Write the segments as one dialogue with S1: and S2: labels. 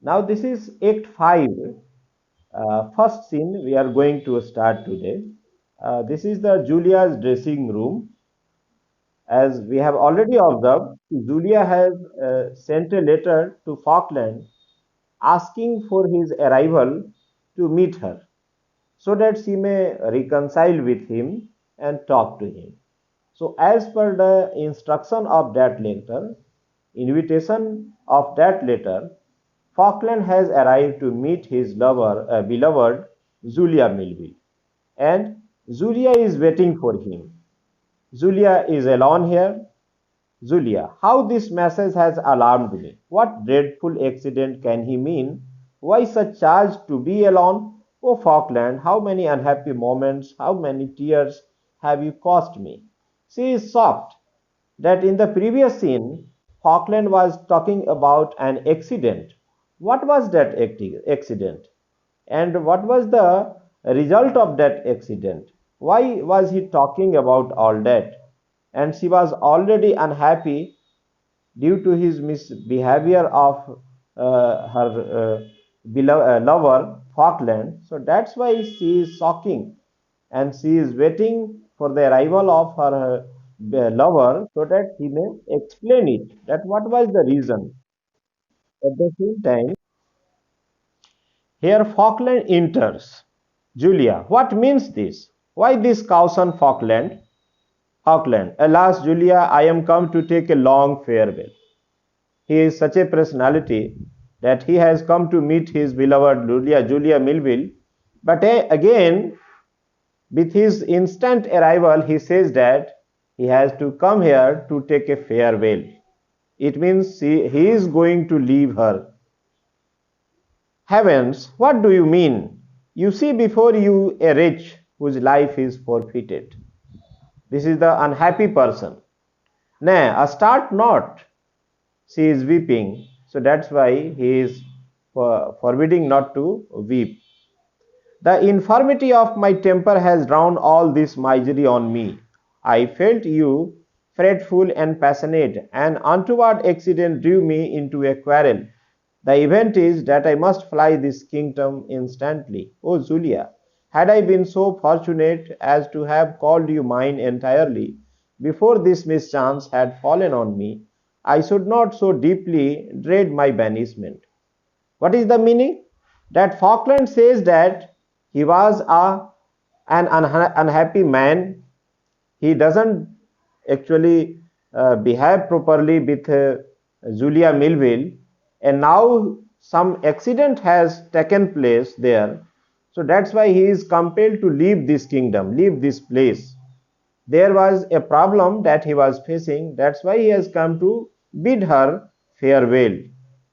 S1: Now this is Act 5, first scene we are going to start today. This is the Julia's dressing room. As we have already observed, Julia has sent a letter to Falkland asking for his arrival to meet her so that she may reconcile with him and talk to him. So, as per the instruction of that letter, invitation of that letter, Falkland has arrived to meet his beloved Julia Melville, and Julia is waiting for him. Julia is alone here. Julia, how this message has alarmed me. What dreadful accident can he mean? Why such charge to be alone? Oh, Falkland, how many unhappy moments, how many tears have you cost me? She is shocked that in the previous scene, Falkland was talking about an accident. What was that accident? And what was the result of that accident? Why was he talking about all that? And she was already unhappy due to his misbehavior of her lover Falkland. So that's why she is shocking and she is waiting for the arrival of her lover so that he may explain it that what was the reason. At the same time, here Falkland enters. Julia, what means this? Why this caution, Falkland? Falkland, alas, Julia, I am come to take a long farewell. He is such a personality that he has come to meet his beloved Julia Melville. But again, with his instant arrival, he says that he has to come here to take a farewell. It means he is going to leave her. Heavens, what do you mean? You see before you a wretch whose life is forfeited. This is the unhappy person. Nay, start not. She is weeping, so that's why he is forbidding not to weep. The infirmity of my temper has drawn all this misery on me. I felt you fretful and passionate, and untoward accident drew me into a quarrel. The event is that I must fly this kingdom instantly. Oh, Julia, had I been so fortunate as to have called you mine entirely before this mischance had fallen on me, I should not so deeply dread my banishment. What is the meaning? That Falkland says that he was an unhappy man. He doesn't actually behave properly with Julia Melville, and now some accident has taken place there. So that's why he is compelled to leave this kingdom, leave this place. There was a problem that he was facing. That's why he has come to bid her farewell.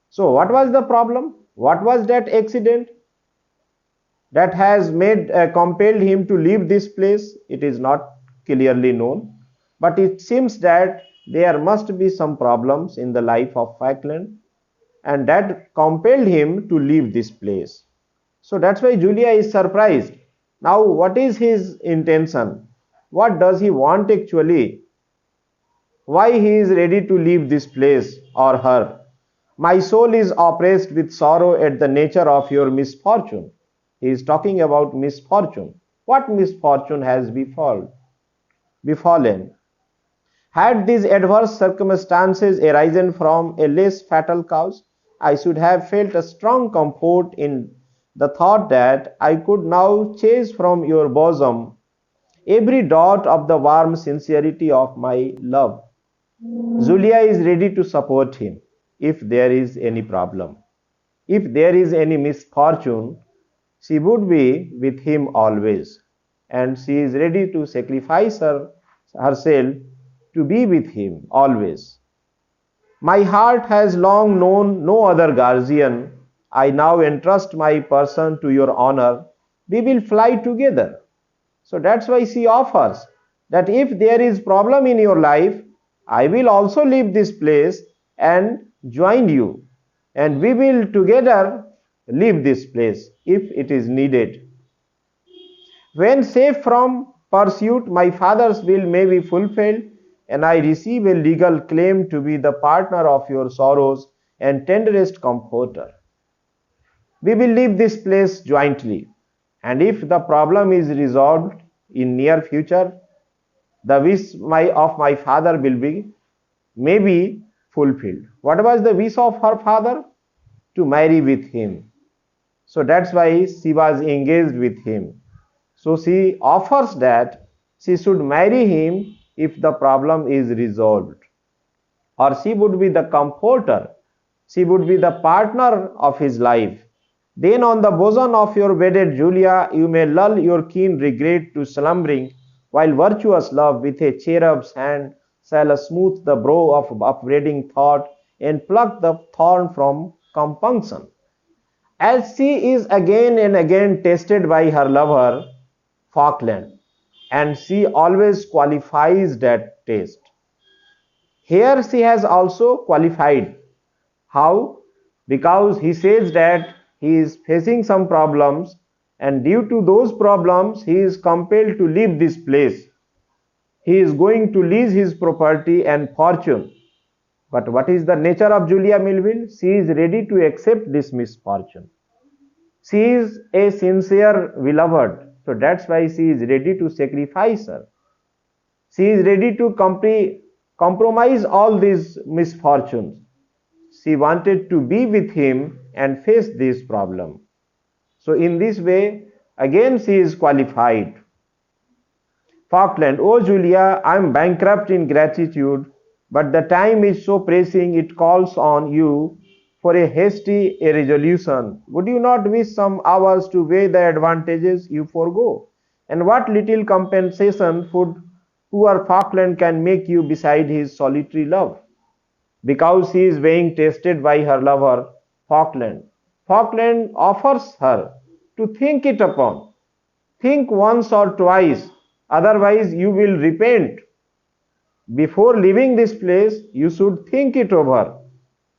S1: So, what was the problem? What was that accident that has made compelled him to leave this place? It is not clearly known, but it seems that there must be some problems in the life of Falkland, and that compelled him to leave this place. So that's why Julia is surprised. Now, what is his intention? What does he want actually? Why he is ready to leave this place or her? My soul is oppressed with sorrow at the nature of your misfortune. He is talking about misfortune. What misfortune has befallen? Had these adverse circumstances arisen from a less fatal cause, I should have felt a strong comfort in the thought that I could now chase from your bosom every dot of the warm sincerity of my love. Julia is ready to support him if there is any problem. If there is any misfortune, she would be with him always, and she is ready to sacrifice herself to be with him always. My heart has long known no other guardian. I now entrust my person to your honor. We will fly together. So that's why she offers that if there is problem in your life, I will also leave this place and join you, and we will together leave this place if it is needed. When safe from pursuit, my father's will may be fulfilled, and I receive a legal claim to be the partner of your sorrows and tenderest comforter. We will leave this place jointly. And if the problem is resolved in near future, the wish of my father will be maybe fulfilled. What was the wish of her father? To marry with him. So that's why she was engaged with him. So she offers that she should marry him if the problem is resolved. Or she would be the comforter. She would be the partner of his life. Then on the bosom of your wedded Julia, you may lull your keen regret to slumbering, while virtuous love with a cherub's hand shall smooth the brow of upbraiding thought and pluck the thorn from compunction. As she is again and again tested by her lover, Falkland, and she always qualifies that test. Here she has also qualified. How? Because he says that he is facing some problems, and due to those problems he is compelled to leave this place. He is going to lose his property and fortune. But what is the nature of Julia Melville? She is ready to accept this misfortune. She is a sincere beloved, so that's why she is ready to sacrifice her. She is ready to compromise all these misfortunes. She wanted to be with him and face this problem. So in this way, again she is qualified. Falkland, oh Julia, I am bankrupt in gratitude, but the time is so pressing it calls on you for a hasty resolution. Would you not wish some hours to weigh the advantages you forego? And what little compensation poor Falkland can make you beside his solitary love? Because he is being tested by her lover, Falkland. Falkland offers her to think it upon. Think once or twice, otherwise you will repent. Before leaving this place, you should think it over.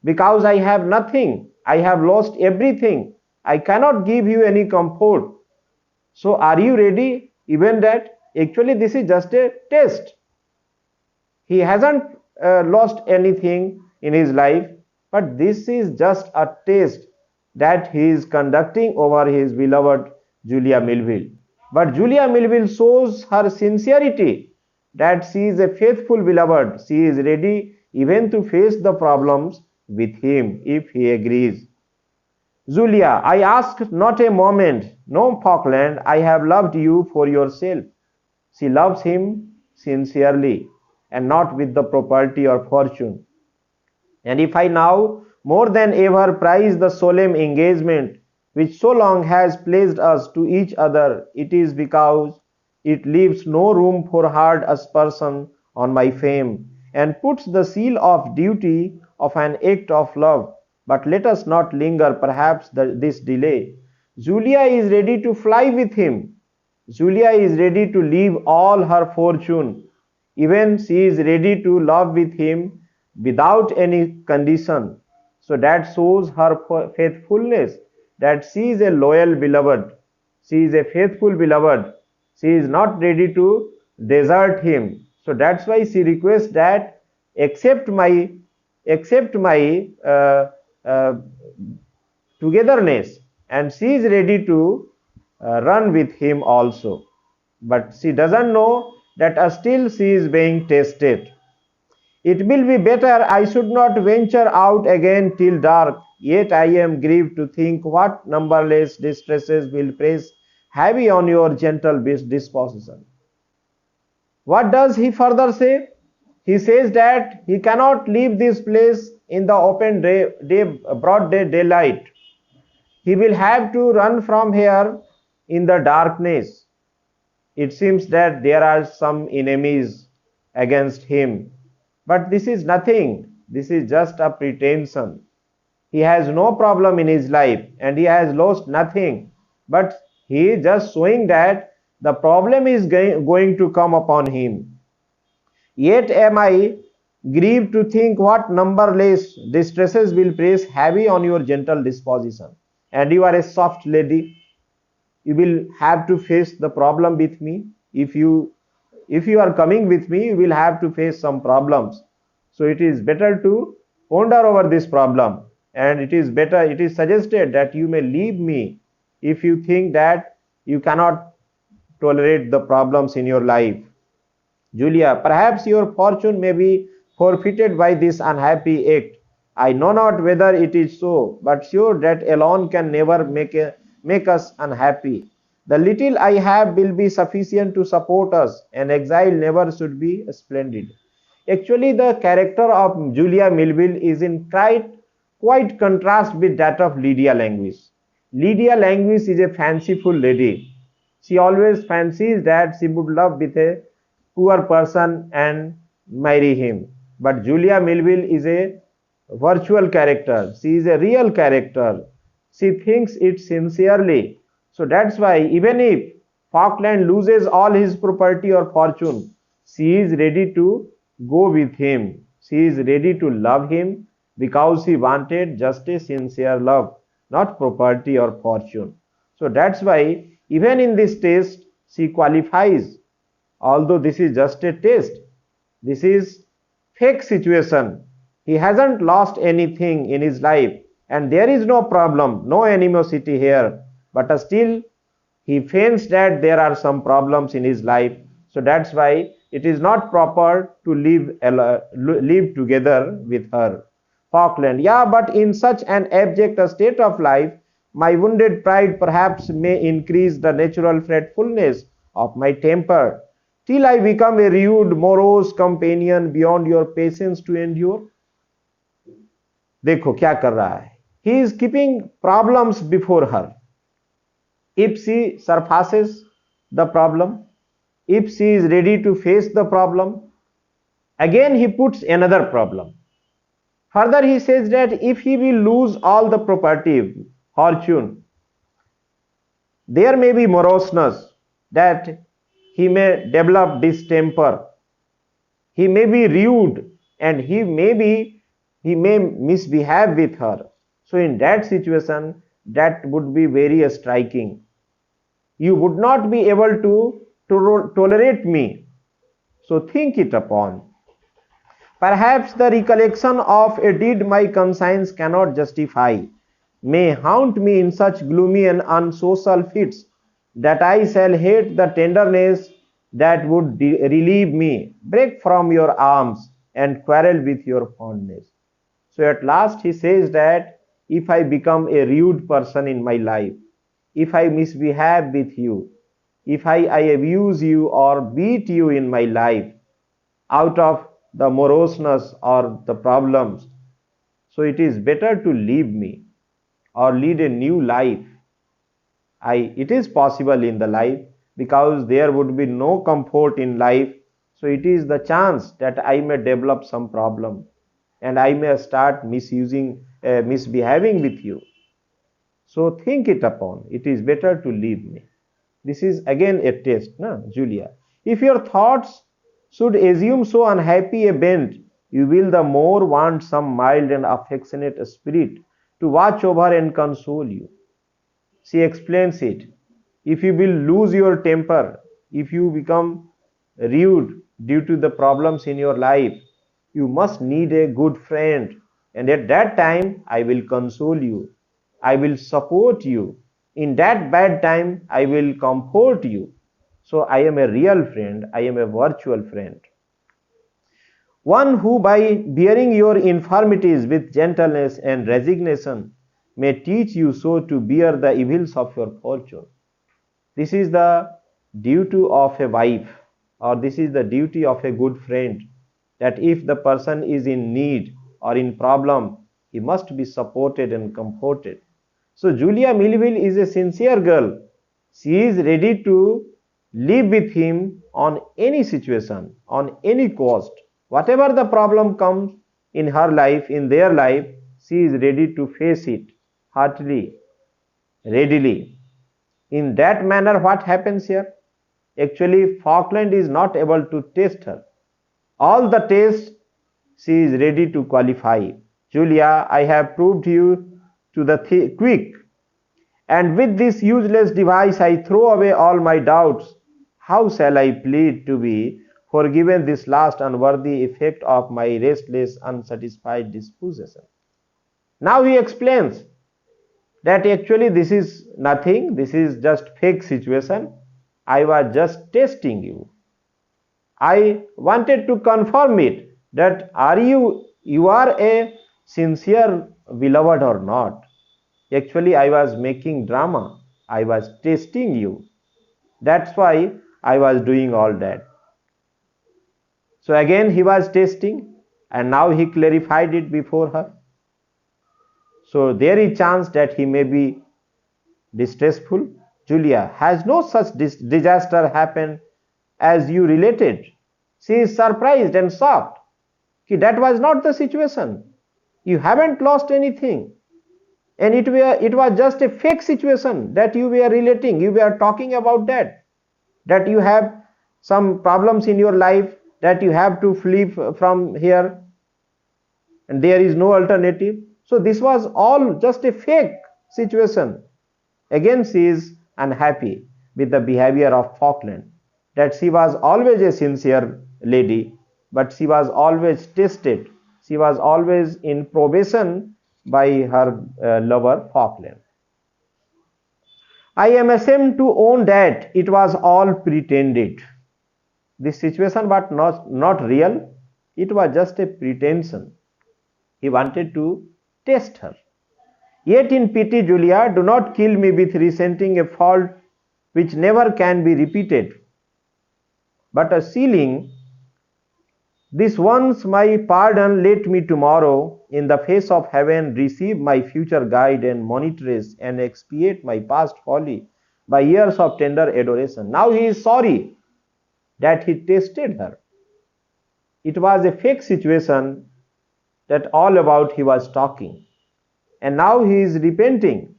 S1: Because I have nothing, I have lost everything, I cannot give you any comfort. So are you ready? Even that, actually this is just a test. He hasn't lost anything in his life, but this is just a test that he is conducting over his beloved Julia Melville. But Julia Melville shows her sincerity that she is a faithful beloved. She is ready even to face the problems with him if he agrees. Julia, I ask not a moment. No, Falkland, I have loved you for yourself. She loves him sincerely and not with the property or fortune. And if I now more than ever prize the solemn engagement which so long has placed us to each other, it is because it leaves no room for hard aspersion on my fame, and puts the seal of duty of an act of love. But let us not linger perhaps this delay. Julia is ready to fly with him. Julia is ready to leave all her fortune. Even she is ready to love with him without any condition. So that shows her faithfulness, that she is a loyal beloved. She is a faithful beloved. She is not ready to desert him. So that's why she requests that accept my togetherness, and she is ready to run with him also. But she doesn't know that still she is being tested. It will be better I should not venture out again till dark, yet I am grieved to think what numberless distresses will press heavy on your gentle disposition. What does he further say? He says that he cannot leave this place in the open broad daylight. He will have to run from here in the darkness. It seems that there are some enemies against him. But this is nothing. This is just a pretension. He has no problem in his life and he has lost nothing. But he is just showing that the problem is going to come upon him. Yet am I grieved to think what numberless distresses will press heavy on your gentle disposition. And you are a soft lady. You will have to face the problem with me. If you are coming with me, you will have to face some problems. So it is better to ponder over this problem. and it is suggested that you may leave me if you think that you cannot tolerate the problems in your life. Julia, perhaps your fortune may be forfeited by this unhappy act. I know not whether it is so, but sure that alone can never make us unhappy. The little I have will be sufficient to support us, and exile never should be splendid. Actually, the character of Julia Melville is in quite contrast with that of Lydia Languis. Lydia Languis is a fanciful lady. She always fancies that she would love with a poor person and marry him. But Julia Melville is a virtual character. She is a real character. She thinks it sincerely. So that's why even if Falkland loses all his property or fortune, she is ready to go with him. She is ready to love him because she wanted just a sincere love, not property or fortune. So that's why even in this test she qualifies. Although this is just a test, this is fake situation. He hasn't lost anything in his life and there is no problem, no animosity here, but still he feigns that there are some problems in his life. So that's why it is not proper to live together with her. Falkland, yeah, but in such an abject state of life, my wounded pride perhaps may increase the natural fretfulness of my temper, till I become a rude, morose companion beyond your patience to endure. देखो क्या कर रहा है. He is keeping problems before her. If she surpasses the problem, if she is ready to face the problem, again he puts another problem. Further he says that if he will lose all the property, fortune, there may be moroseness, that he may develop distemper, he may be rude, and he may misbehave with her. So in that situation, that would be very striking. You would not be able to tolerate me. So think it upon. Perhaps the recollection of a deed my conscience cannot justify may haunt me in such gloomy and unsocial fits that I shall hate the tenderness that would relieve me, break from your arms, and quarrel with your fondness. So at last he says that if I become a rude person in my life, if I misbehave with you, if I abuse you or beat you in my life out of the moroseness or the problems, so it is better to leave me or lead a new life. It is possible in the life because there would be no comfort in life. So it is the chance that I may develop some problem and I may start misbehaving with you. So think it upon. It is better to leave me. This is again a test, no, Julia. If your thoughts should assume so unhappy a bent, you will the more want some mild and affectionate spirit to watch over and console you. She explains it. If you will lose your temper, if you become rude due to the problems in your life, you must need a good friend. And at that time, I will console you. I will support you. In that bad time, I will comfort you. So I am a real friend. I am a virtual friend. One who by bearing your infirmities with gentleness and resignation may teach you so to bear the evils of your fortune. This is the duty of a wife, or this is the duty of a good friend, that if the person is in need or in problem, he must be supported and comforted. So Julia Melville is a sincere girl. She is ready to live with him on any situation, on any cost. Whatever the problem comes in her life, in their life, she is ready to face it heartily, readily. In that manner, what happens here? Actually, Falkland is not able to test her. All the tests she is ready to qualify. Julia, I have proved you to the quick, and with this useless device I throw away all my doubts. How shall I plead to be forgiven this last unworthy effect of my restless, unsatisfied disposition? Now he explains that actually this is nothing, this is just fake situation. I was just testing you. I wanted to confirm it that you are a sincere beloved or not. Actually, I was making drama. I was testing you. That's why I was doing all that. So again he was testing, and now he clarified it before her. So there is chance that he may be distressful. Julia, has no such disaster happened as you related? She is surprised and shocked. That was not the situation. You haven't lost anything. And it was just a fake situation that you were relating. You were talking about that you have some problems in your life, that you have to flee from here, and there is no alternative. So this was all just a fake situation. Again she is unhappy with the behavior of Falkland, that she was always a sincere lady, but she was always tested. She was always in probation by her lover Falkland. I am ashamed to own that it was all pretended. This situation was not real. It was just a pretension. He wanted to test her. Yet in pity, Julia, do not kill me with resenting a fault which never can be repeated, but a sealing. This once my pardon, let me tomorrow in the face of heaven receive my future guide and monitress and expiate my past folly by years of tender adoration. Now he is sorry that he tested her. It was a fake situation that all about he was talking. And now he is repenting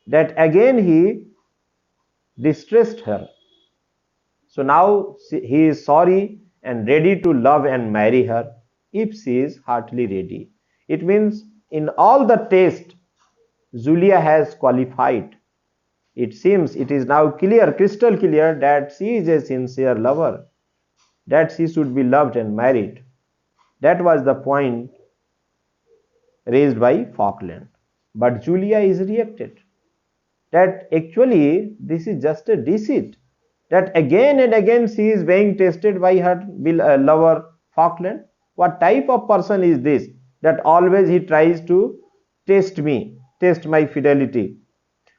S1: that again he distressed her. So now he is sorry and ready to love and marry her if she is heartily ready. It means in all the tests Julia has qualified. It seems it is now clear, crystal clear, that she is a sincere lover, that she should be loved and married. That was the point raised by Falkland. But Julia is reacted that actually this is just a deceit, that again and again she is being tested by her lover Falkland. What type of person is this, that always he tries to test me, test my fidelity?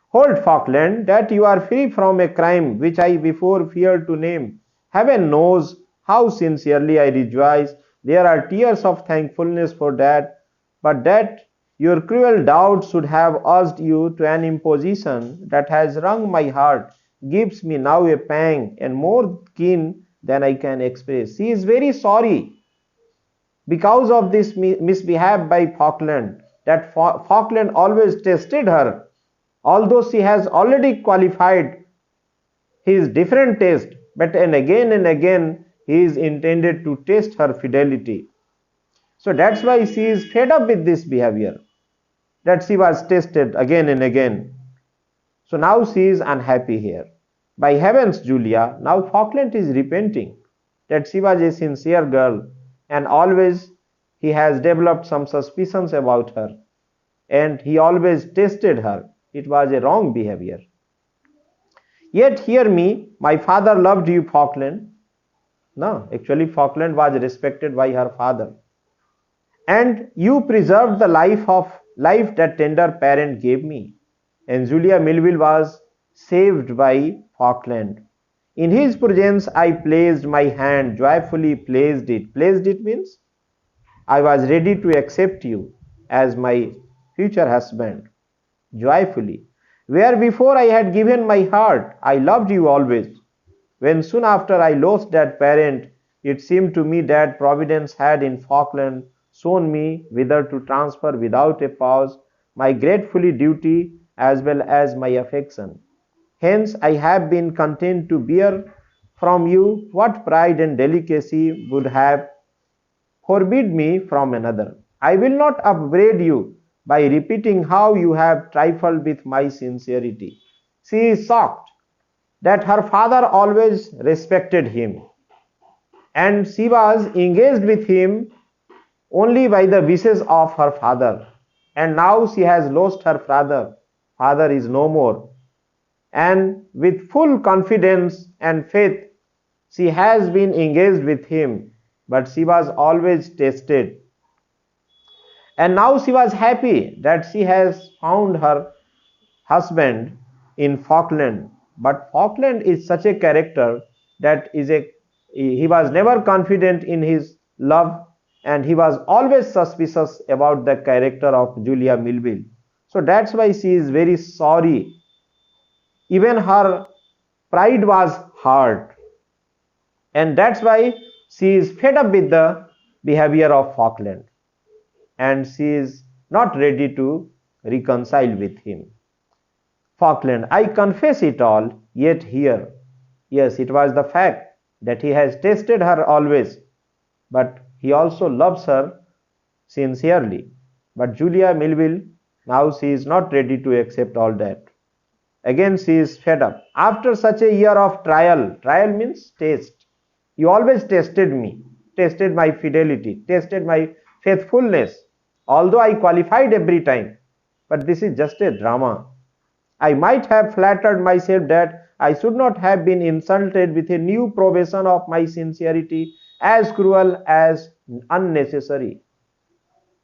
S1: Hold, Falkland, that you are free from a crime which I before feared to name. Heaven knows how sincerely I rejoice. There are tears of thankfulness for that, but that your cruel doubt should have urged you to an imposition that has wrung my heart gives me now a pang and more keen than I can express. She is very sorry because of this misbehave by Falkland, that Falkland always tested her, although she has already qualified his different test, but and again he is intended to test her fidelity. So that's why she is fed up with this behavior, that she was tested again and again. So now she is unhappy here. By heavens, Julia, now Falkland is repenting that she was a sincere girl and always he has developed some suspicions about her and he always tested her. It was a wrong behavior. Yet hear me, my father loved you, Falkland. No, actually Falkland was respected by her father. And you preserved the life that tender parent gave me. And Julia Melville was saved by Falkland. In his presence I placed my hand, joyfully placed it. Placed it means I was ready to accept you as my future husband, joyfully. Where before I had given my heart, I loved you always. When soon after I lost that parent, it seemed to me that Providence had in Falkland shown me whither to transfer without a pause my gratefully duty as well as my affection. Hence I have been content to bear from you what pride and delicacy would have forbid me from another. I will not upbraid you by repeating how you have trifled with my sincerity. She is shocked that her father always respected him, and she was engaged with him only by the wishes of her father. and now she has lost her father. Father is no more. And with full confidence and faith, she has been engaged with him, but she was always tested. And now she was happy that she has found her husband in Falkland. But Falkland is such a character that he was never confident in his love, and he was always suspicious about the character of Julia Melville. So that's why she is very sorry. Even her pride was hurt, and that's why she is fed up with the behavior of Falkland, and she is not ready to reconcile with him. Falkland, I confess it all, yet here. Yes, it was the fact that he has tested her always, but he also loves her sincerely. But Julia Melville, now she is not ready to accept all that. Again, she is fed up. After such a year of trial, trial means test. You always tested me, tested my fidelity, tested my faithfulness, although I qualified every time. But this is just a drama. I might have flattered myself that I should not have been insulted with a new probation of my sincerity, as cruel as unnecessary.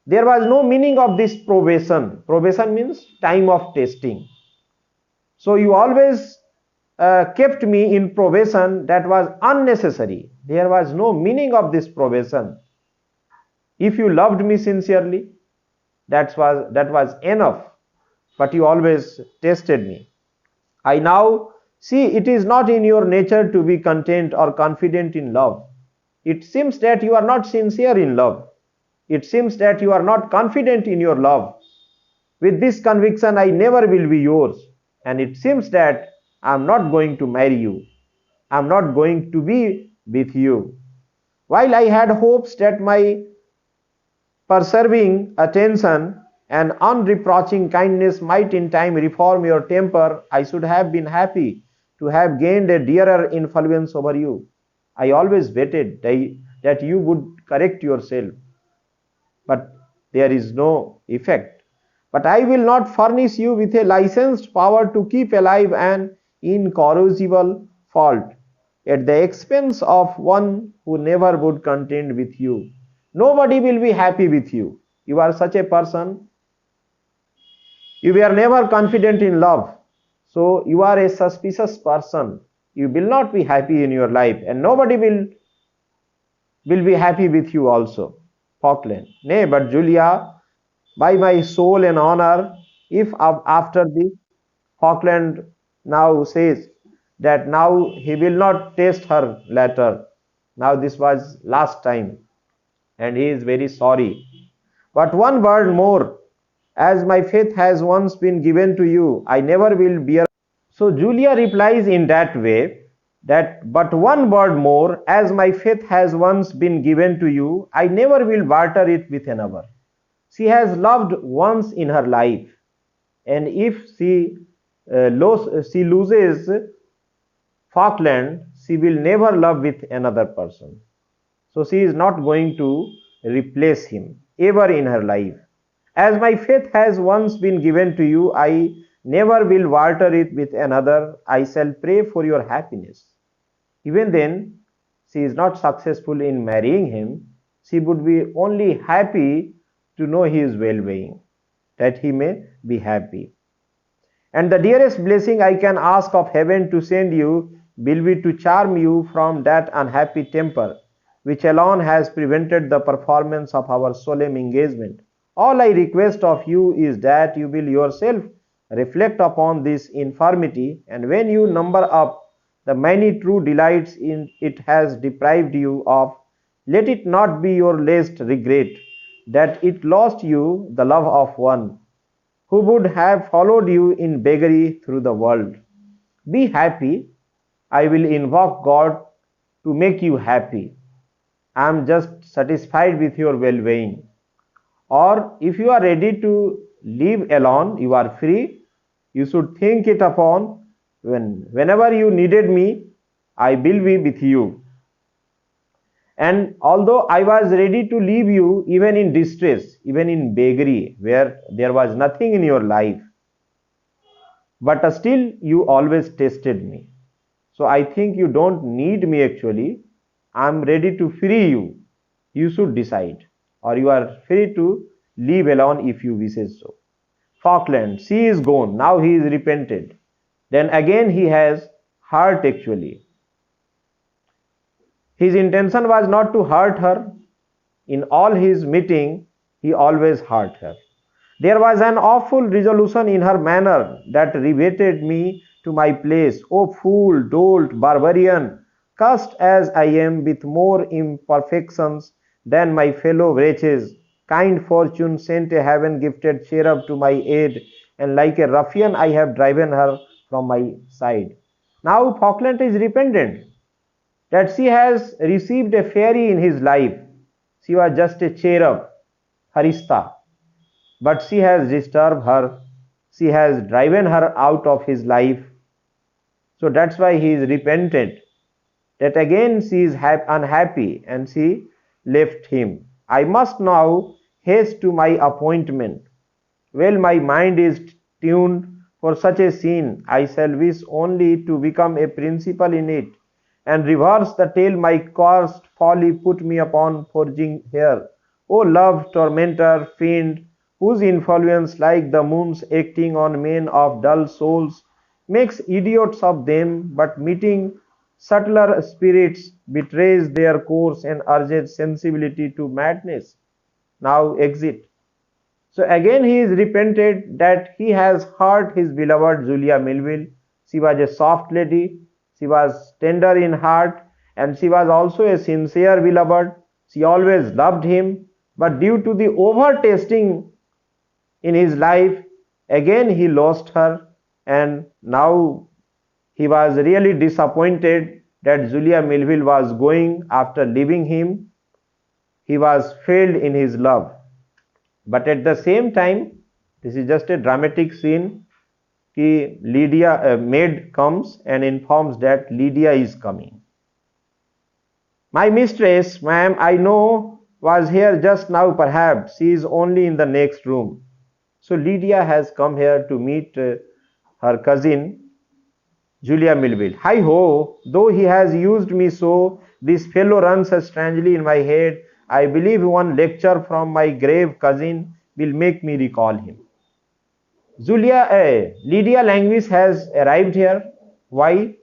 S1: There was no meaning of this probation. Probation means time of testing. So you always kept me in probation that was unnecessary. There was no meaning of this probation. If you loved me sincerely, that was enough. But you always tested me. I now see it is not in your nature to be content or confident in love. It seems that you are not sincere in love. It seems that you are not confident in your love. With this conviction, I never will be yours. And it seems that I am not going to marry you. I am not going to be with you. While I had hopes that my persevering attention and unreproaching kindness might in time reform your temper, I should have been happy to have gained a dearer influence over you. I always waited that you would correct yourself, but there is no effect. But I will not furnish you with a licensed power to keep alive an incorrigible fault at the expense of one who never would contend with you. Nobody will be happy with you. You are such a person. You were never confident in love. So you are a suspicious person. You will not be happy in your life, and nobody will be happy with you also. Falkland. Nay, but Julia, by my soul and honor, if after this Falkland now says that now he will not test her later. Now this was last time, and he is very sorry. But one word more, as my faith has once been given to you, I never will bear. So Julia replies in that way that, but one word more, as my faith has once been given to you, I never will barter it with another. She has loved once in her life, and if she loses Falkland, she will never love with another person. So she is not going to replace him ever in her life. As my faith has once been given to you, I never will barter it with another. I shall pray for your happiness. Even then, she is not successful in marrying him. She would be only happy to know his well-being, that he may be happy. And the dearest blessing I can ask of heaven to send you will be to charm you from that unhappy temper which alone has prevented the performance of our solemn engagement. All I request of you is that you will yourself reflect upon this infirmity, and when you number up the many true delights it has deprived you of, let it not be your least regret that it lost you the love of one who would have followed you in beggary through the world. Be happy. I will invoke God to make you happy. I am just satisfied with your well-being. Or if you are ready to live alone, you are free. You should think it upon whenever you needed me, I will be with you. And although I was ready to leave you even in distress, even in beggary, where there was nothing in your life, but still you always tested me. So I think you don't need me actually. I'm ready to free you. You should decide, or you are free to leave alone if you wishes so. Falkland, she is gone. Now he is repented. Then again he has hurt actually. His intention was not to hurt her. In all his meeting, he always hurt her. There was an awful resolution in her manner that riveted me to my place. O fool, dolt, barbarian, cursed as I am with more imperfections than my fellow wretches, kind fortune sent a heaven-gifted cherub to my aid, and like a ruffian I have driven her from my side. Now Falkland is repentant that she has received a fairy in his life. She was just a cherub, Harista, but she has disturbed her. She has driven her out of his life. So that's why he is repentant. That again she is unhappy and she left him. I must now haste to my appointment. Well, my mind is tuned for such a scene. I shall wish only to become a principal in it, and reverse the tale my cursed folly put me upon forging here. O love, tormentor, fiend, whose influence, like the moon's acting on men of dull souls, makes idiots of them, but meeting subtler spirits, betrays their course and urges sensibility to madness. Now exit. So again he is repented that he has hurt his beloved Julia Melville. She was a soft lady, she was tender in heart, and she was also a sincere beloved. She always loved him, but due to the over-tasting in his life, again he lost her, and now he was really disappointed that Julia Melville was going after leaving him. He was failed in his love. But at the same time, this is just a dramatic scene. Lydia, maid comes and informs that Lydia is coming. My mistress, ma'am, I know, was here just now perhaps. She is only in the next room. So Lydia has come here to meet her cousin Julia Melville. Hi ho, though he has used me so, this fellow runs strangely in my head. I believe one lecture from my grave cousin will make me recall him. Lydia Languis has arrived here. Why?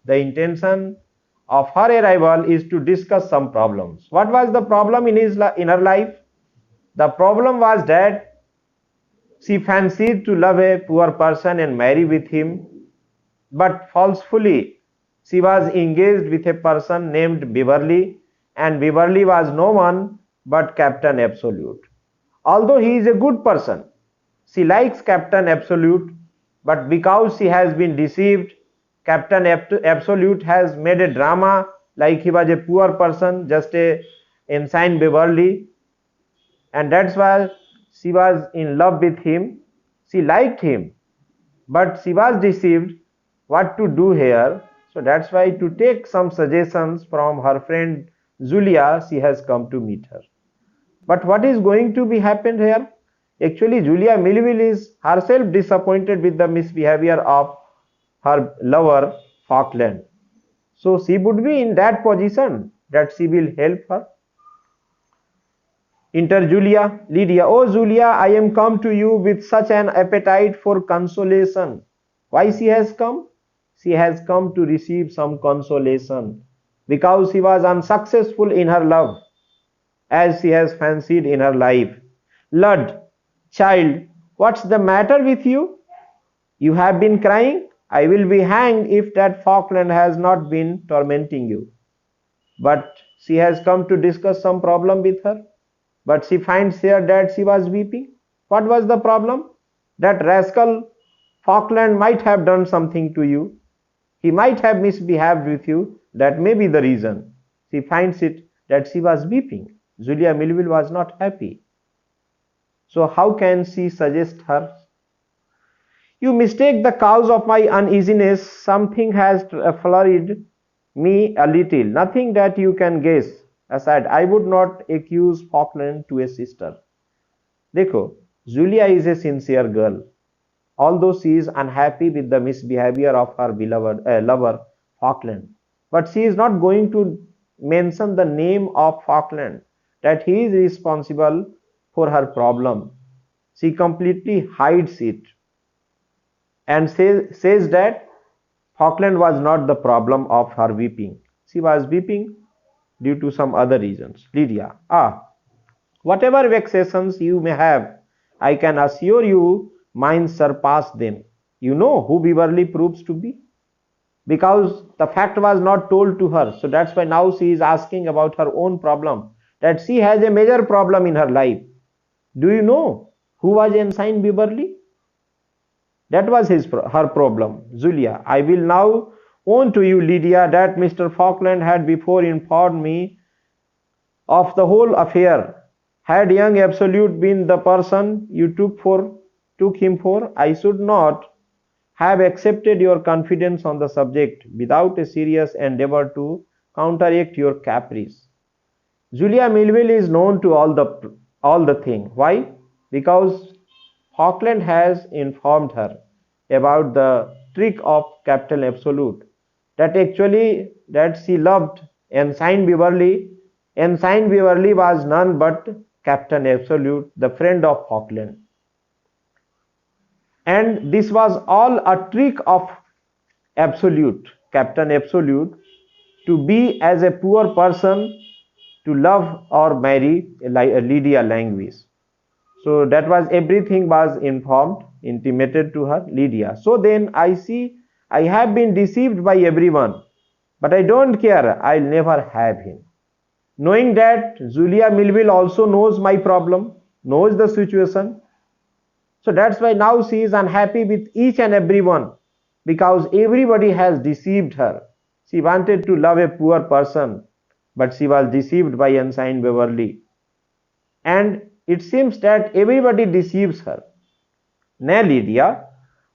S1: The intention of her arrival is to discuss some problems. What was the problem in her life? The problem was that she fancied to love a poor person and marry with him, but falsely she was engaged with a person named Beverly, and Beverly was no one but Captain Absolute. Although he is a good person, she likes Captain Absolute, but because she has been deceived, Captain Absolute has made a drama like he was a poor person, just a ensign Beverly, and that's why she was in love with him. She liked him, but she was deceived. What to do here? So that's why, to take some suggestions from her friend Julia, she has come to meet her. But what is going to be happened here? Actually, Julia Melville is herself disappointed with the misbehavior of her lover Falkland. So she would be in that position that she will help her. Enter Julia. Lydia. Oh Julia, I am come to you with such an appetite for consolation. Why she has come? She has come to receive some consolation, because she was unsuccessful in her love, as she has fancied in her life. Lud, child, what's the matter with you? You have been crying? I will be hanged if that Falkland has not been tormenting you. But she has come to discuss some problem with her. But she finds here that she was weeping. What was the problem? That rascal Falkland might have done something to you. He might have misbehaved with you. That may be the reason. She finds it that she was weeping. Julia Melville was not happy. So how can she suggest her? You mistake the cause of my uneasiness. Something has flurried me a little. Nothing that you can guess. aside, I would not accuse Falkland to a sister. देखो, Julia is a sincere girl. Although she is unhappy with the misbehavior of her beloved lover Falkland, but she is not going to mention the name of Falkland, that he is responsible for her problem. She completely hides it and says that Falkland was not the problem of her weeping. She was weeping due to some other reasons. Lydia, whatever vexations you may have, I can assure you mine surpass them. You know who Beverly proves to be? Because the fact was not told to her. So that's why now she is asking about her own problem. That she has a major problem in her life. Do you know who was Ensign Beverly? That was her problem. Julia, I will now own to you, Lydia, that Mr. Falkland had before informed me of the whole affair. Had young Absolute been the person you took him for, I should not have accepted your confidence on the subject without a serious endeavor to counteract your caprice. Julia Melville is known to all the thing. Why? Because Falkland has informed her about the trick of Captain Absolute, that she loved Ensign Beverly. Ensign Beverly was none but Captain Absolute, the friend of Falkland. And this was all a trick of Absolute, Captain Absolute, to be as a poor person to love or marry Lydia Languis. So that was everything was informed, intimated to her, Lydia. So then I see I have been deceived by everyone, but I don't care, I'll never have him. Knowing that Julia Melville also knows my problem, knows the situation. So that's why now she is unhappy with each and everyone, because everybody has deceived her. She wanted to love a poor person, but she was deceived by Ensign Beverly. And it seems that everybody deceives her. Nay, Lydia,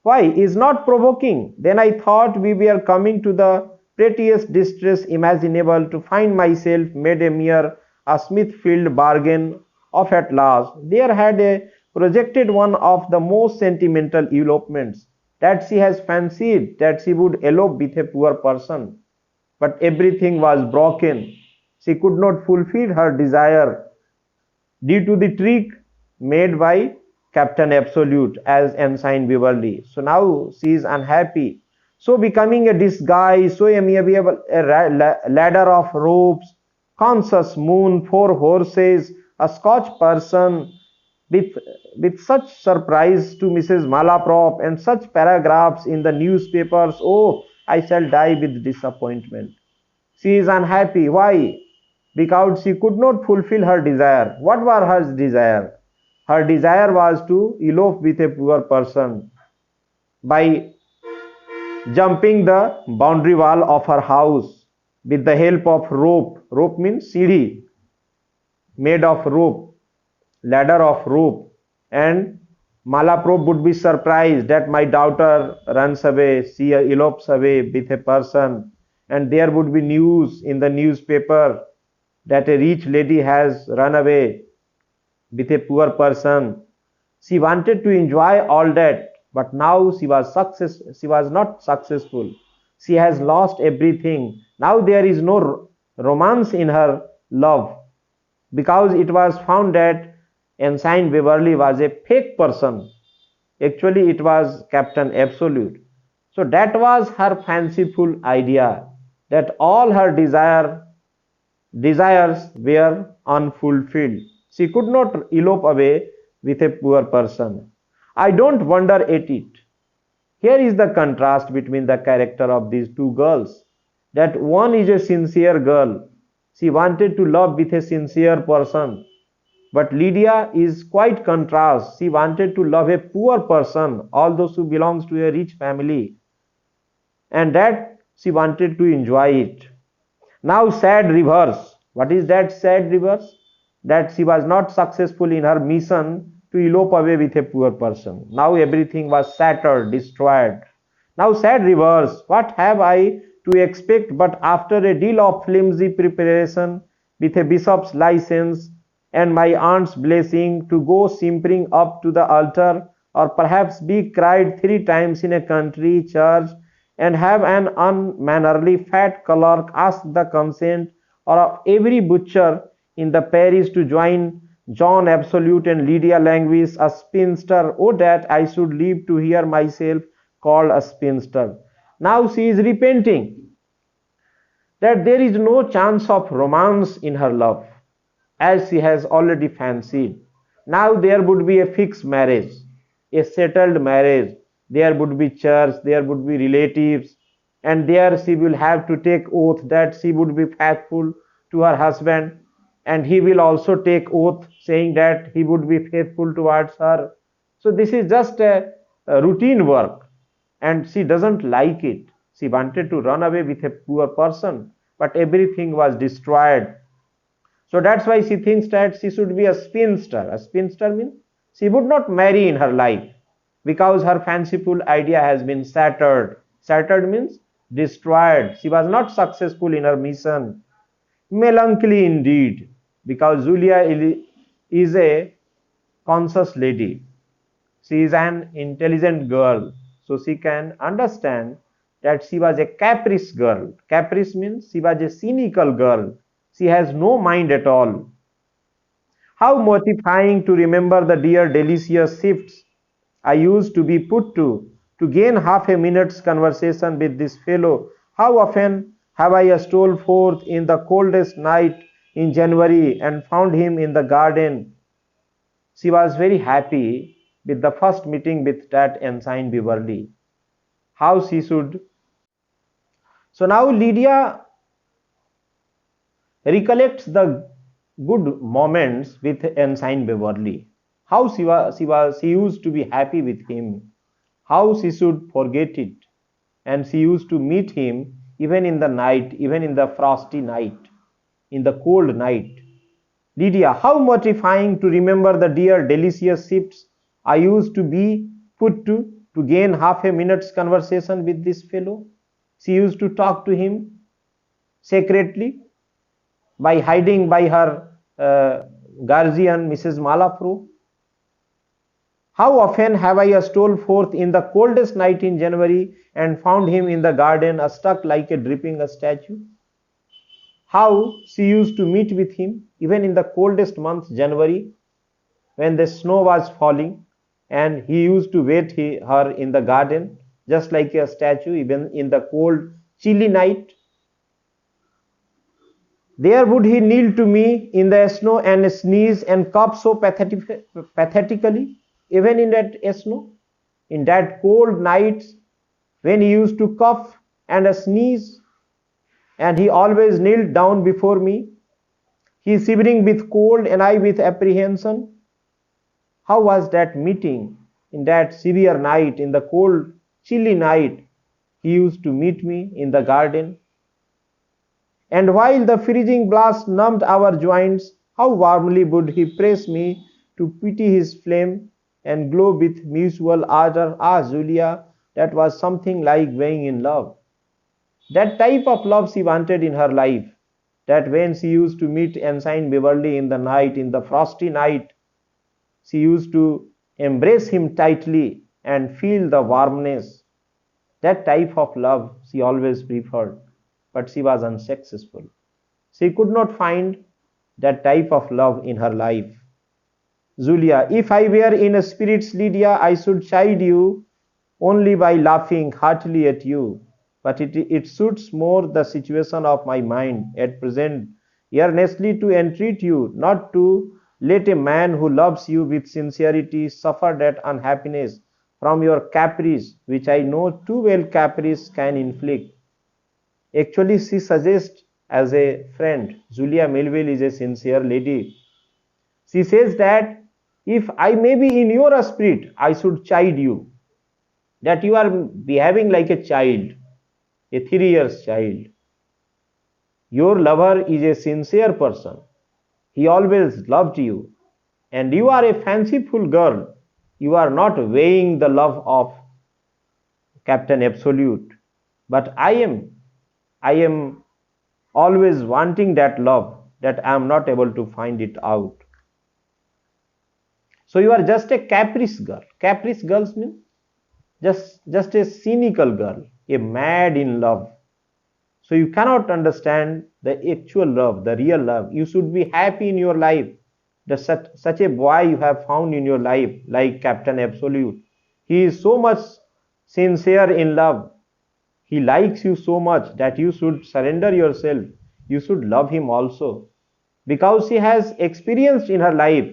S1: why is not provoking? Then I thought we were coming to the prettiest distress imaginable, to find myself made a Smithfield bargain of at last. There had a projected one of the most sentimental elopements, that she has fancied that she would elope with a poor person. But everything was broken. She could not fulfill her desire due to the trick made by Captain Absolute as Ensign Beverly. So now she is unhappy. So becoming a disguise, so amiable, a ladder of ropes, conscious moon, 4 horses, a Scotch person, with such surprise to Mrs. Malaprop and such paragraphs in the newspapers. Oh, I shall die with disappointment. She is unhappy. Why? Because she could not fulfill her desire. What was her desire? Her desire was to elope with a poor person by jumping the boundary wall of her house with the help of rope. Rope means CD, made of rope, ladder of rope. And Malaprop would be surprised that my daughter runs away, she elopes away with a person, and there would be news in the newspaper that a rich lady has run away with a poor person. She wanted to enjoy all that, but now she was not successful. She has lost everything. Now there is no romance in her love, because it was found that Ensign Beverly was a fake person. Actually, it was Captain Absolute. So that was her fanciful idea, that all her desires were unfulfilled. She could not elope away with a poor person. I don't wonder at it. Here is the contrast between the character of these two girls, that one is a sincere girl. She wanted to love with a sincere person. But Lydia is quite contrast. She wanted to love a poor person, although she belongs to a rich family, and that she wanted to enjoy it. Now sad reverse. What is that sad reverse? That she was not successful in her mission to elope away with a poor person. Now everything was shattered, destroyed. Now sad reverse. What have I to expect but after a deal of flimsy preparation, with a bishop's license and my aunt's blessing to go simpering up to the altar, or perhaps be cried 3 times in a country church and have an unmannerly fat clerk ask the consent or of every butcher in the parish to join John Absolute and Lydia Languis, a spinster. Oh, that I should live to hear myself called a spinster. Now she is repenting that there is no chance of romance in her love, as she has already fancied. Now there would be a fixed marriage, a settled marriage. There would be church, there would be relatives, and there she will have to take oath that she would be faithful to her husband, and he will also take oath saying that he would be faithful towards her. So this is just a routine work, and she doesn't like it. She wanted to run away with a poor person, but everything was destroyed. So that's why she thinks that she should be a spinster. A spinster means she would not marry in her life because her fanciful idea has been shattered. Shattered means destroyed. She was not successful in her mission. Melancholy indeed, because Julia is a conscious lady. She is an intelligent girl, so she can understand that she was a caprice girl. Caprice means she was a cynical girl. She has no mind at all. How mortifying to remember the dear delicious shifts I used to be put to gain half a minute's conversation with this fellow. How often have I stole forth in the coldest night in January and found him in the garden. She was very happy with the first meeting with that Ensign Beverly. How she should. So now Lydia recollects the good moments with Ensign Beverly. How she used to be happy with him. How she should forget it. And she used to meet him even in the night, even in the frosty night, in the cold night. Lydia, how mortifying to remember the dear delicious shifts I used to be put to gain half a minute's conversation with this fellow. She used to talk to him secretly by hiding by her guardian, Mrs. Malafro. How often have I stole forth in the coldest night in January and found him in the garden, stuck like a dripping statue? How she used to meet with him even in the coldest month, January, when the snow was falling, and he used to wait her in the garden just like a statue, even in the cold, chilly night. There would he kneel to me in the snow and sneeze and cough so pathetically, even in that snow, in that cold nights when he used to cough and sneeze, and he always kneeled down before me, he shivering with cold and I with apprehension. How was that meeting in that severe night, in the cold, chilly night? He used to meet me in the garden. And while the freezing blast numbed our joints, how warmly would he press me to pity his flame and glow with mutual ardor. Ah, Julia, that was something like being in love. That type of love she wanted in her life, that when she used to meet Ensign Beverly in the night, in the frosty night, she used to embrace him tightly and feel the warmness. That type of love she always preferred, but she was unsuccessful. She could not find that type of love in her life. Julia, if I were in spirits, Lydia, I should chide you only by laughing heartily at you. But it suits more the situation of my mind at present, earnestly to entreat you not to let a man who loves you with sincerity suffer that unhappiness from your caprice, which I know too well caprice can inflict. Actually, she suggests as a friend, Julia Melville is a sincere lady. She says that if I may be in your spirit, I should chide you, that you are behaving like a child, a 3 years child. Your lover is a sincere person. He always loved you. And you are a fanciful girl. You are not weighing the love of Captain Absolute. But I am always wanting that love. that I am not able to find it out. So you are just a caprice girl. Caprice girls mean just a cynical girl, a mad in love. So you cannot understand the actual love, the real love. You should be happy in your life. That such a boy you have found in your life, like Captain Absolute. He is so much sincere in love. He likes you so much that you should surrender yourself. You should love him also. Because she has experienced in her life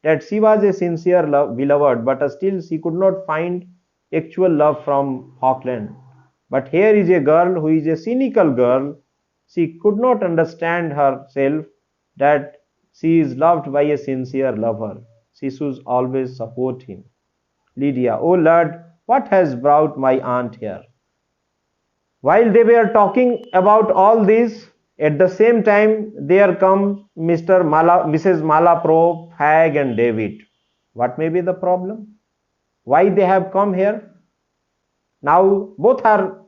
S1: that she was a sincere beloved, but still she could not find actual love from Falkland. But here is a girl who is a cynical girl. She could not understand herself that she is loved by a sincere lover. She should always support him. Lydia, oh Lord, what has brought my aunt here? While they were talking about all this, at the same time there comes Mrs. Malaprop, Fagg and David. What may be the problem? Why they have come here? Now both are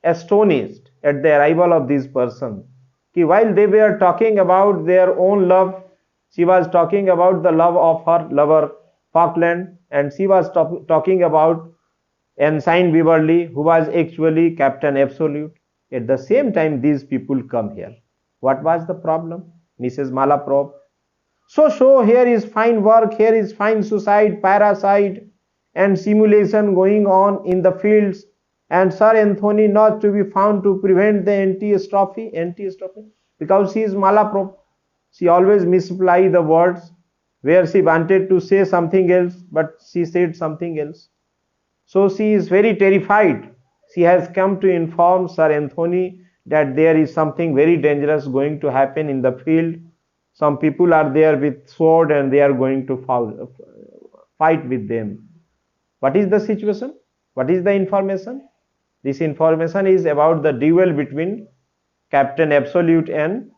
S1: astonished at the arrival of this person. While they were talking about their own love, she was talking about the love of her lover Falkland, and she was talking about Ensign Beverly, who was actually Captain Absolute. At the same time, these people come here. What was the problem? Mrs. Malaprop. So here is fine work, here is fine suicide, parasite, and simulation going on in the fields, and Sir Anthony not to be found to prevent the antistrophe, because she is Malaprop. She always misapply the words where she wanted to say something else, but she said something else. So she is very terrified. She has come to inform Sir Anthony that there is something very dangerous going to happen in the field. Some people are there with sword and they are going to fight with them. What is the situation? What is the information? This information is about the duel between Captain Absolute and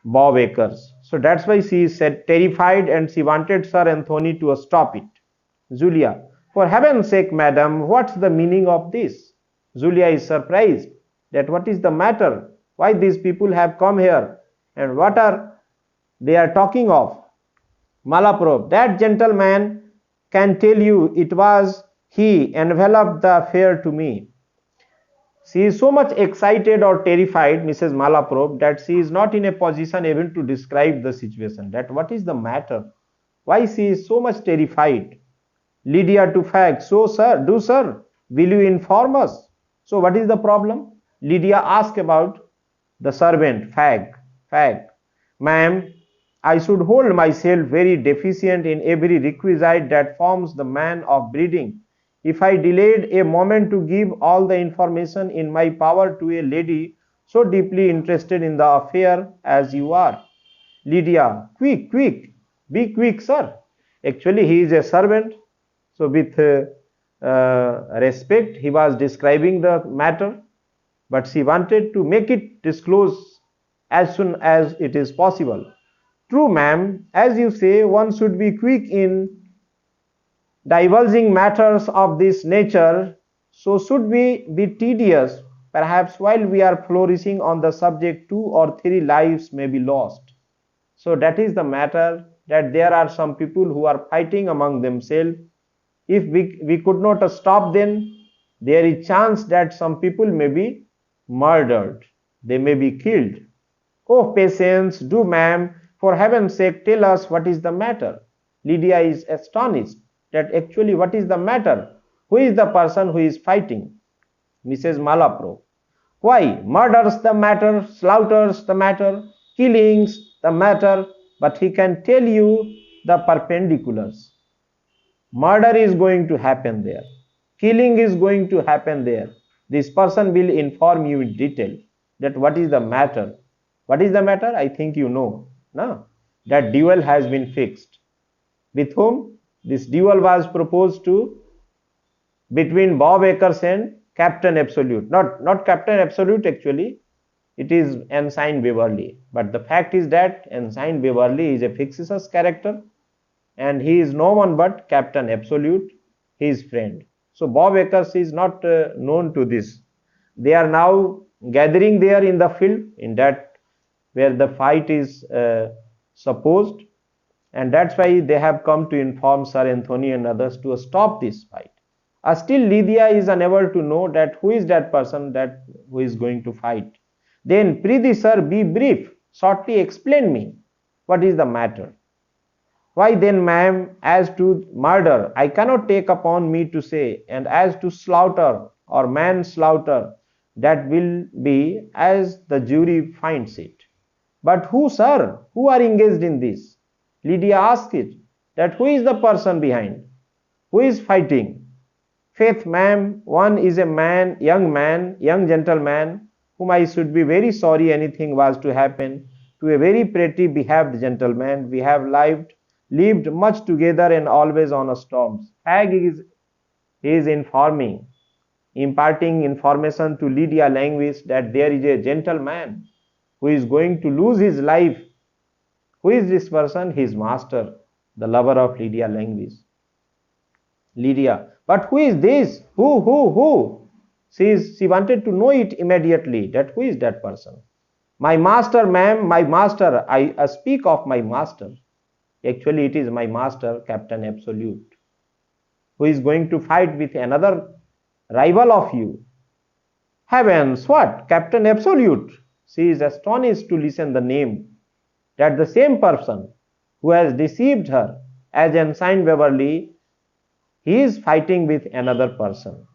S1: Bob Acres. So that's why she is terrified and she wanted Sir Anthony to stop it. Julia, for heaven's sake, madam, what's the meaning of this? Julia is surprised that what is the matter? Why these people have come here and what are they are talking of? Malaprop, that gentleman can tell you it was he enveloped the affair to me. She is so much excited or terrified, Mrs. Malaprop, that she is not in a position even to describe the situation. That what is the matter? Why she is so much terrified? Lydia to Fagg, so sir, will you inform us? So what is the problem? Lydia asked about the servant, Fagg. Ma'am, I should hold myself very deficient in every requisite that forms the man of breeding if I delayed a moment to give all the information in my power to a lady so deeply interested in the affair as you are. Lydia, quick, be quick, sir. Actually, he is a servant. So with respect, he was describing the matter, but she wanted to make it disclose as soon as it is possible. True, ma'am, as you say, one should be quick in divulging matters of this nature, so should we be tedious. Perhaps while we are flourishing on the subject, 2 or 3 lives may be lost. So that is the matter, that there are some people who are fighting among themselves. If we could not stop them, there is chance that some people may be murdered. They may be killed. Oh, patience, do ma'am, for heaven's sake tell us what is the matter. Lydia is astonished that actually what is the matter? Who is the person who is fighting? Mrs. Malaprop. Why, murders the matter, slaughters the matter, killings the matter, but he can tell you the perpendiculars. Murder is going to happen there. Killing is going to happen there. This person will inform you in detail that what is the matter. What is the matter? I think you know. No? That duel has been fixed. With whom? This duel was proposed to between Bob Acres and Captain Absolute. Not Captain Absolute actually. It is Ensign Beverly. But the fact is that Ensign Beverly is a fictitious character and he is no one but Captain Absolute, his friend. So Bob Acres is not known to this. They are now gathering there in the field in that where the fight is supposed, and that's why they have come to inform Sir Anthony and others to stop this fight. Still, Lydia is unable to know that who is that person that who is going to fight. Then, Prithee sir, be brief, shortly explain me what is the matter. Why then, ma'am, as to murder, I cannot take upon me to say, and as to slaughter or manslaughter, that will be as the jury finds it. But who, sir, who are engaged in this? Lydia asked it, that who is the person behind? Who is fighting? Faith, ma'am, one is a man, young gentleman, whom I should be very sorry anything was to happen to a very pretty behaved gentleman. We have lived much together and always on storms. Hag is informing, imparting information to Lydia Languis that there is a gentleman who is going to lose his life. Who is this person? His master, the lover of Lydia Languis. Lydia, but who is this? Who? She wanted to know it immediately, that who is that person? My master, ma'am, my master. I speak of my master. Actually, it is my master, Captain Absolute, who is going to fight with another rival of you. Heavens, what? Captain Absolute? She is astonished to listen the name, that the same person who has deceived her as Ensign Beverly, he is fighting with another person.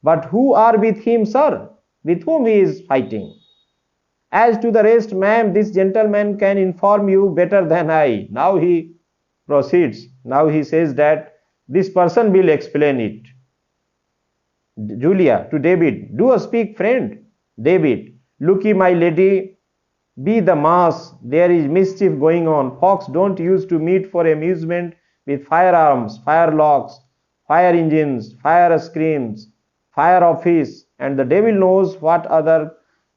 S1: But who are with him, sir? With whom he is fighting? As to the rest, ma'am, this gentleman can inform you better than I. Now he proceeds. Now he says that this person will explain it. Julia to David, do speak, friend. David, looky, my lady, be the mass. There is mischief going on. Folks don't use to meet for amusement with firearms, firelocks, fire engines, fire screens, fire office, and the devil knows what other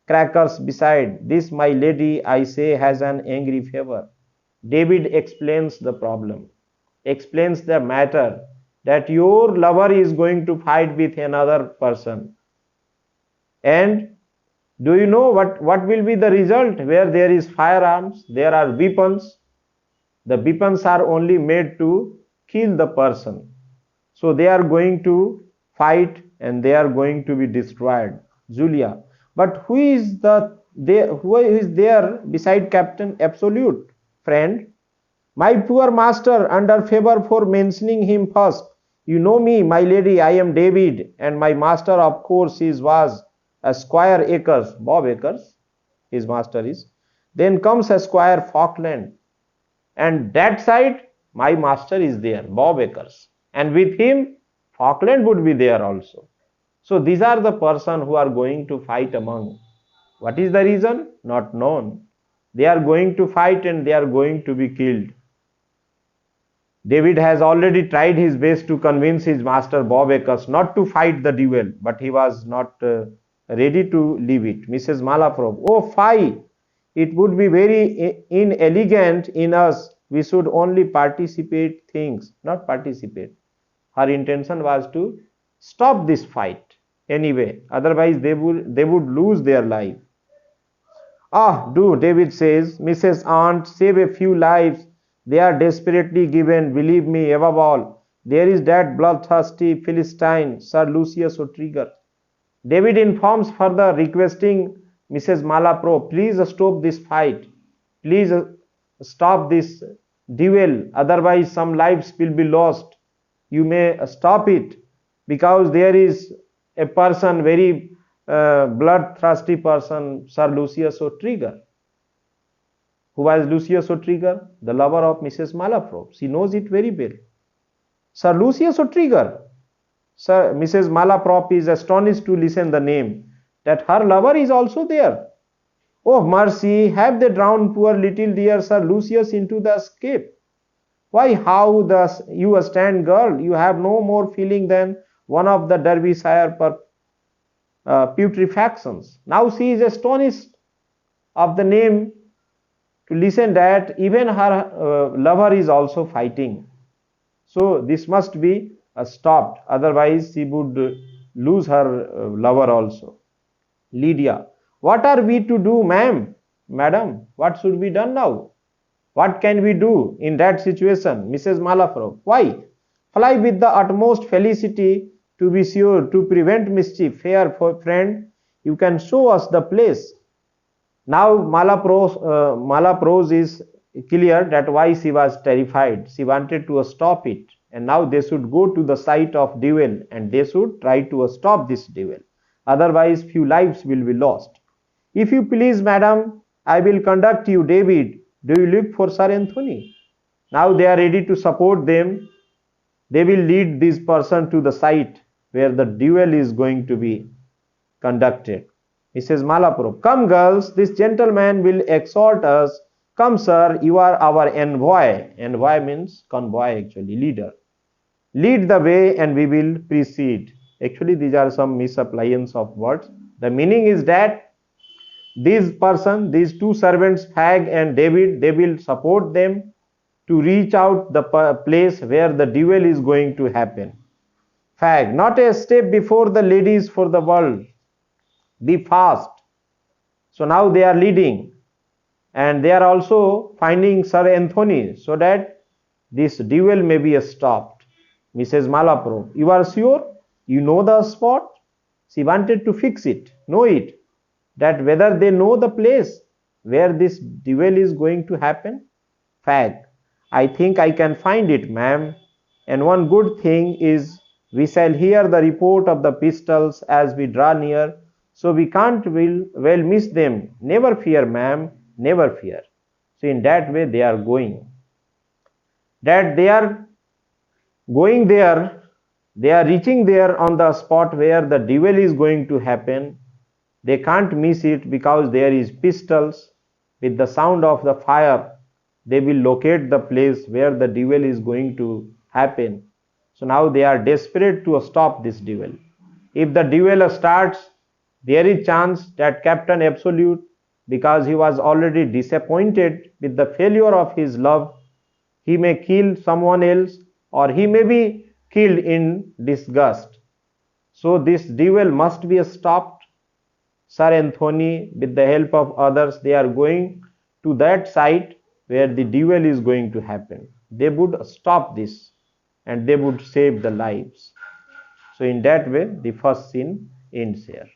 S1: crackers beside. This, my lady, I say, has an angry favor. David explains the problem, explains the matter, that your lover is going to fight with another person. And do you know what will be the result? Where there is firearms, there are weapons. The weapons are only made to kill the person. So they are going to fight and they are going to be destroyed. Julia, but who is there beside Captain Absolute, friend? My poor master, under favor for mentioning him first. You know me, my lady, I am David, and my master, of course, was Squire Akers, Bob Akers, his master is. Then comes Squire Falkland, and that side, my master is there, Bob Akers, and with him, Falkland would be there also. So these are the person who are going to fight among. What is the reason? Not known. They are going to fight and they are going to be killed. David has already tried his best to convince his master Bob Akers not to fight the duel, but he was not ready to leave it. Mrs. Malaprop, oh fie! It would be very inelegant in us. We should only participate things, not participate. Her intention was to stop this fight anyway, otherwise they would lose their life. Ah, do, David says, Mrs. Aunt, save a few lives. They are desperately given, believe me, above all. There is that bloodthirsty Philistine, Sir Lucius O'Trigger. David informs further, requesting Mrs. Malaprop, please stop this fight. Please stop this duel, otherwise some lives will be lost. You may stop it, because there is a person, very bloodthirsty person, Sir Lucius O'Trigger. Who was Lucius O'Trigger? The lover of Mrs. Malaprop. She knows it very well. Sir Lucius O'Trigger. Sir, Mrs. Malaprop is astonished to listen the name, that her lover is also there. Oh mercy, have they drowned poor little dear Sir Lucius into the escape? Why, how thus you stand, girl? You have no more feeling than one of the Derbyshire putrefactions. Now she is astonished of the name, to listen that even her lover is also fighting. So this must be stopped, otherwise she would lose her lover also. Lydia, what are we to do, ma'am? Madam, what should be done now? What can we do in that situation? Mrs. Malaprop. Why? Fly with the utmost felicity, to be sure to prevent mischief. Fair friend, you can show us the place. Now Malaprose is clear that why she was terrified. She wanted to stop it, and now they should go to the site of duel and they should try to stop this duel. Otherwise, few lives will be lost. If you please, madam, I will conduct you. David, do you look for Sir Anthony? Now they are ready to support them. They will lead this person to the site where the duel is going to be conducted. Mrs. Malaprop, come girls, this gentleman will exhort us. Come sir, you are our envoy. Envoy means convoy actually, leader. Lead the way and we will proceed. Actually, these are some misappliance of words. The meaning is that these two servants, Fag and David, they will support them to reach out the place where the duel is going to happen. Fag, not a step before the ladies for the world. Be fast. So now they are leading and they are also finding Sir Anthony so that this duel may be stopped. Mrs. Malaprop, you are sure? You know the spot? She wanted to fix it, know it, that whether they know the place where this duel is going to happen. Fag, I think I can find it, ma'am. And one good thing is we shall hear the report of the pistols as we draw near, so we can't well miss them. Never fear, ma'am, never fear. So in that way they are going. That they are going there, they are reaching there on the spot where the duel is going to happen. They can't miss it because there is pistols. With the sound of the fire, they will locate the place where the duel is going to happen. So now they are desperate to stop this duel. If the duel starts, there is chance that Captain Absolute, because he was already disappointed with the failure of his love, he may kill someone else or he may be killed in disgust. So this duel must be stopped. Sir Anthony, with the help of others, they are going to that site where the duel is going to happen. They would stop this and they would save the lives. So in that way, the first scene ends here.